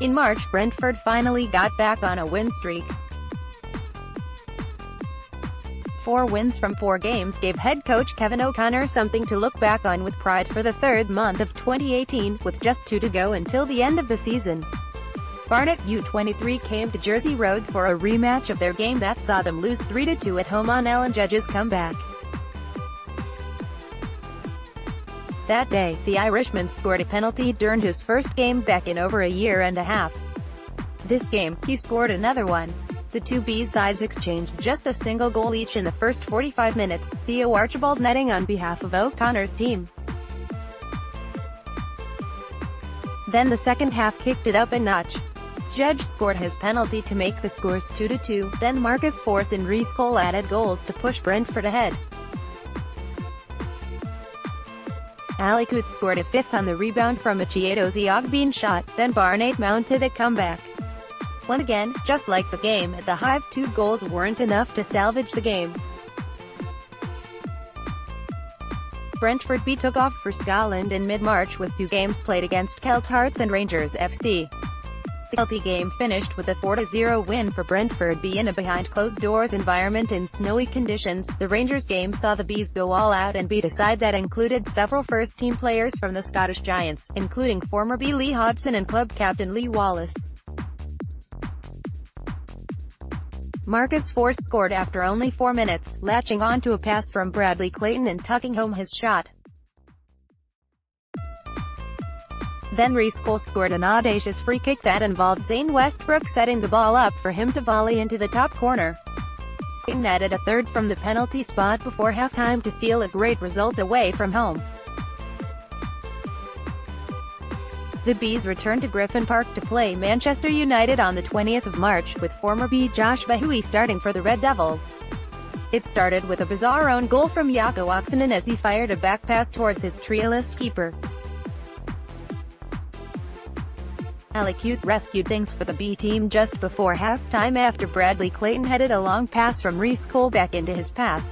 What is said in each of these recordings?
In March, Brentford finally got back on a win streak. 4 wins from 4 games gave head coach Kevin O'Connor something to look back on with pride for the third month of 2018, with just 2 to go until the end of the season. Barnet U23 came to Jersey Road for a rematch of their game that saw them lose 3-2 at home on Alan Judge's comeback. That day, the Irishman scored a penalty during his first game back in over a year and a half. This game, he scored another one. The two B sides exchanged just a single goal each in the first 45 minutes, Theo Archibald netting on behalf of O'Connor's team. Then the second half kicked it up a notch. Judge scored his penalty to make the scores 2-2, then Marcus Force and Rhys Cole added goals to push Brentford ahead. Ali Coates scored a fifth on the rebound from a Chiedozie Ogbene shot, then Barnet mounted a comeback. Once again, just like the game at the Hive, 2 goals weren't enough to salvage the game. Brentford B took off for Scotland in mid-March with 2 games played against Celt Hearts and Rangers FC. The Celtic game finished with a 4-0 win for Brentford B in a behind-closed-doors environment in snowy conditions. The Rangers game saw the Bees go all out and beat a side that included several first-team players from the Scottish Giants, including former B Lee Hobson and club captain Lee Wallace. Marcus Force scored after only 4 minutes, latching on to a pass from Bradley Clayton and tucking home his shot. Then Rhys Cole scored an audacious free kick that involved Zane Westbrook setting the ball up for him to volley into the top corner. Clayton added a third from the penalty spot before halftime to seal a great result away from home. The Bees returned to Griffin Park to play Manchester United on the 20th of March, with former B Josh Bahoui starting for the Red Devils. It started with a bizarre own goal from Jaakko Oksanen as he fired a back pass towards his trialist keeper. Ali Coates rescued things for the B team just before halftime after Bradley Clayton headed a long pass from Rhys Cole back into his path.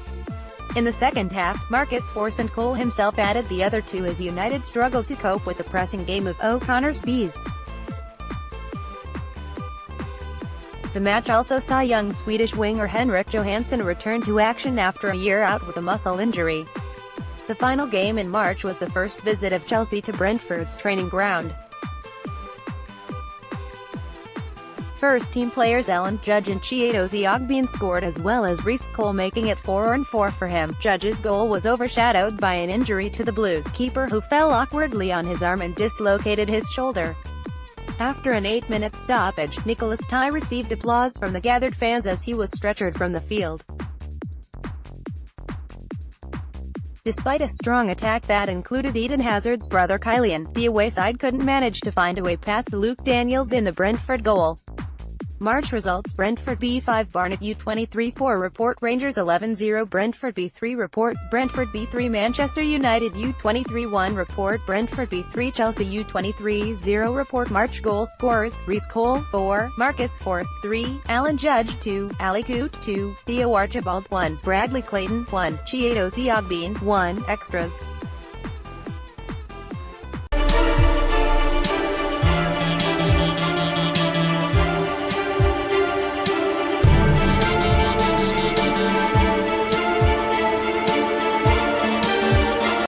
In the second half, Marcus Force and Cole himself added the other 2 as United struggled to cope with the pressing game of O'Connor's Bees. The match also saw young Swedish winger Henrik Johansson return to action after a year out with a muscle injury. The final game in March was the first visit of Chelsea to Brentford's training ground. First-team players Alan Judge and Chiedozie Ogbene scored as well as Rhys Cole, making it 4-4 for him. Judge's goal was overshadowed by an injury to the Blues keeper who fell awkwardly on his arm and dislocated his shoulder. After an 8-minute stoppage, Nicholas Ty received applause from the gathered fans as he was stretchered from the field. Despite a strong attack that included Eden Hazard's brother Kylian, the away side couldn't manage to find a way past Luke Daniels in the Brentford goal. March results: Brentford B 5, Barnet U23 4 report, Rangers 11-0, Brentford B 3 report, Brentford B 3, Manchester United U23 1 report, Brentford B 3, Chelsea U23 0 report. March goal scorers: Rhys Cole 4, Marcus Force 3, Alan Judge 2, Ali Coates 2, Theo Archibald 1, Bradley Clayton 1, Chiedozie Ogbene 1. Extras.